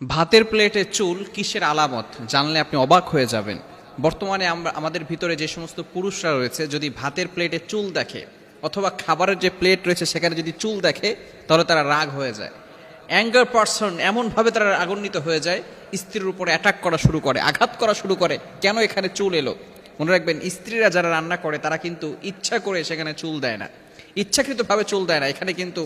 ভাতের প্লেটে চুল কিসের আলামত জানলে আপনি অবাক হয়ে যাবেন। বর্তমানে আমাদের ভিতরে যে সমস্ত পুরুষরা রয়েছে, যদি ভাতের প্লেটে চুল দেখে অথবা খাবারের যে প্লেট রয়েছে সেখানে যদি চুল দেখে, তাহলে তারা রাগ হয়ে যায়। অ্যাঙ্গার পারসন, এমনভাবে তারা রাগান্বিত হয়ে যায়, স্ত্রীর উপরে অ্যাটাক করা শুরু করে, আঘাত করা শুরু করে, কেন এখানে চুল এলো। মনে রাখবেন, স্ত্রীরা যারা রান্না করে তারা কিন্তু ইচ্ছা করে সেখানে চুল দেয় না, ইচ্ছাকৃতভাবে চুল দেয় না। এখানে কিন্তু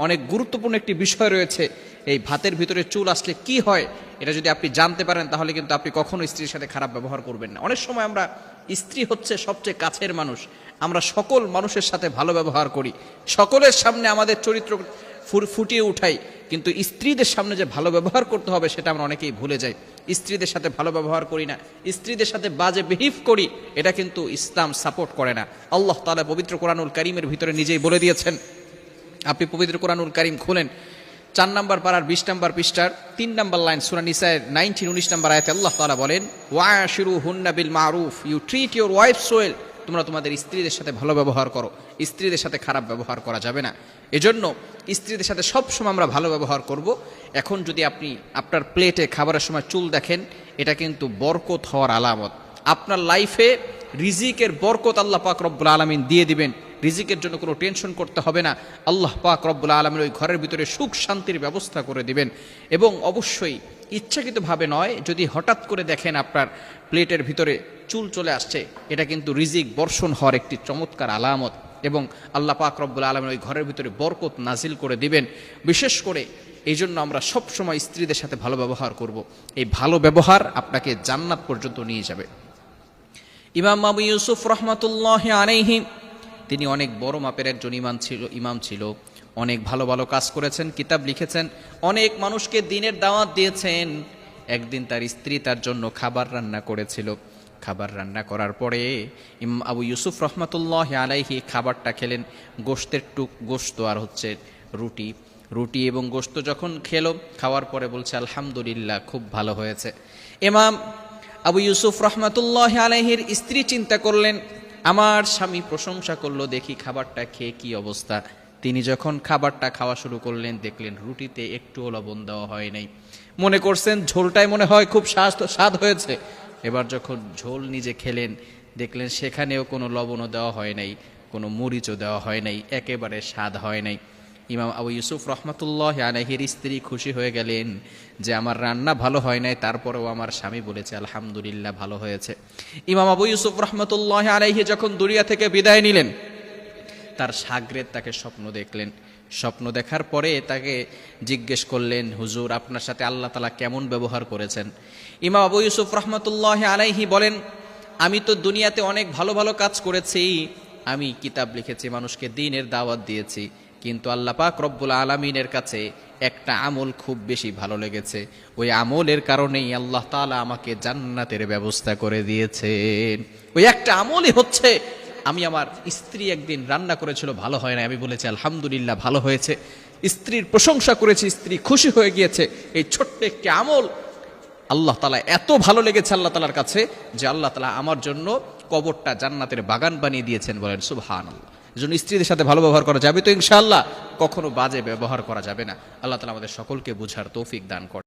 অনেক গুরুত্বপূর্ণ একটি বিষয় রয়েছে। এই ভাতের ভিতরে চুল আসলে কি হয়, এটা যদি আপনি জানতে পারেন তাহলে কিন্তু আপনি কখনো স্ত্রীর সাথে খারাপ ব্যবহার করবেন না। অনেক সময় আমরা, স্ত্রী হচ্ছে সবচেয়ে কাছের মানুষ, আমরা সকল মানুষের সাথে ভালো ব্যবহার করি, সকলের সামনে আমাদের চরিত্র ফুটিয়ে উঠাই, কিন্তু স্ত্রীদের সামনে যে ভালো ব্যবহার করতে হবে সেটা আমরা অনেকেই ভুলে যাই। স্ত্রীদের সাথে ভালো ব্যবহার করি না, স্ত্রীদের সাথে বাজে বিহেভ করি, এটা কিন্তু ইসলাম সাপোর্ট করে না। আল্লাহ তাআলা পবিত্র কোরআনুল কারীমের ভিতরে নিজেই বলে দিয়েছেন। আপনি পবিত্র কোরআনুল কারীম খুলেন, 4 নম্বর পারার 20 নম্বর পৃষ্ঠার 3 নম্বর লাইন, সূরা নিসায়ের 19-19 নম্বর আয়াতে আল্লাহ তাআলা বলেন, ওয়াশিরুহুন্না বিল মারুফ, you treat your wives well. তোমরা তোমাদের স্ত্রীদের সাথে ভালো ব্যবহার করো, স্ত্রীদের সাথে খারাপ ব্যবহার করা যাবে না। এজন্য স্ত্রীদের সাথে সবসময় আমরা ভালো ব্যবহার করব। এখন যদি আপনি আপনার প্লেটে খাবারের সময় চুল দেখেন, এটা কিন্তু বরকত হওয়ার আলামত। আপনার লাইফে রিজিকের বরকত আল্লাহ পাক রব্বুল আলামিন দিয়ে দিবেন। রিজিকের জন্য কোনো টেনশন করতে হবে না। আল্লাহ পাক রব্বুল আলামিন ওই ঘরের ভিতরে সুখ শান্তির ব্যবস্থা করে দিবেন। এবং অবশ্যই ইচ্ছাকৃতভাবে নয়, যদি হঠাৎ করে দেখেন আপনার প্লেটের ভিতরে চুল চলে আসছে, এটা কিন্তু রিজিক বর্ষণ হওয়ার একটি চমৎকার আলামত। এবং আল্লাহ পাক রব্বুল আলামিন ওই ঘরের ভিতরে বরকত নাজিল করে দিবেন। বিশেষ করে এই জন্য আমরা সবসময় স্ত্রীদের সাথে ভালো ব্যবহার করব। এই ভালো ব্যবহার আপনাকে জান্নাত পর্যন্ত নিয়ে যাবে। ইমাম আবু ইউসুফ রাহমাতুল্লাহি আলাইহি, তিনি অনেক বড় মাপের একজন ইমাম ছিল, অনেক ভালো ভালো কাজ করেছেন, কিতাব লিখেছেন, অনেক মানুষকে দ্বীনের দাওয়াত দিয়েছেন। একদিন তার স্ত্রী তার জন্য খাবার রান্না করেছিল। খাবার রান্না করার পরে ইমাম আবু ইউসুফ রাহমাতুল্লাহি আলাইহি খাবারটা খেলেন। গোশত আর হচ্ছে রুটি এবং গোশত যখন খেলো, খাওয়ার পরে বলছে আলহামদুলিল্লাহ, খুব ভালো হয়েছে। ইমাম আবু ইউসুফ রাহমাতুল্লাহি আলাইহির স্ত্রী চিন্তা করলেন, আমার স্বামী প্রশংসা করলো, দেখি খাবারটা খেয়ে কি অবস্থা। তিনি যখন খাবারটা খাওয়া শুরু করলেন, দেখলেন রুটিতে একটুও লবণ দেওয়া হয় নাই। মনে করছেন ঝোলটাই মনে হয় খুব স্বাদ হয়েছে। এবার যখন ঝোল নিজে খেলেন, দেখলেন সেখানেও কোনো লবণও দেওয়া হয় নাই, কোনো মরিচও দেওয়া হয় নাই, একেবারে স্বাদ হয় নাই। ইমাম আবু ইউসুফ রাহমাতুল্লাহি আলাইহির স্ত্রী খুশি হয়ে গেলেন যে আমার রান্না ভালো হয় নাই, তারপরেও আমার স্বামী বলেছে আলহামদুলিল্লাহ ভালো হয়েছে। ইমাম আবু ইউসুফ রাহমাতুল্লাহি আলাইহি যখন দুনিয়া থেকে বিদায় নিলেন, তার শাগরেদ তাকে স্বপ্ন দেখলেন। স্বপ্ন দেখার পরে তাকে জিজ্ঞেস করলেন, হুজুর, আপনার সাথে আল্লাহ তাআলা কেমন ব্যবহার করেছেন? ইমাম আবু ইউসুফ রাহমাতুল্লাহি আলাইহি বলেন, আমি তো দুনিয়াতে অনেক ভালো ভালো কাজ করেছি, আমি কিতাব লিখেছি, মানুষকে দ্বীনের দাওয়াত দিয়েছি, কিন্তু আল্লাহ পাক রব্বুল আলামিনের কাছে একটা আমল খুব বেশি ভালো লেগেছে। ওই আমলের কারণেই আল্লাহ তাআলা আমাকে জান্নাতের ব্যবস্থা করে দিয়েছেন। ওই একটা আমলই হচ্ছে, আমি আমার স্ত্রী একদিন রান্না করেছিল, ভালো হয় না, আমি বলেছি আলহামদুলিল্লাহ ভালো হয়েছে, স্ত্রীর প্রশংসা করেছি, স্ত্রী খুশি হয়ে গিয়েছে। এই ছোট্ট একটি আমল আল্লাহ তাআলা এত ভালো লেগেছে আল্লাহ তাআলার কাছে যে আল্লাহ তাআলা আমার জন্য কবরটা জান্নাতের বাগান বানিয়ে দিয়েছেন। বলেন সুবহানাল্লাহ। এজন্য স্ত্রীদের সাথে ভালো ব্যবহার করা যাবে তো ইনশাআল্লাহ, কখনো বাজে ব্যবহার করা যাবে না। আল্লাহ তাআলা আমাদের সকলকে বুঝার তৌফিক দান করেন।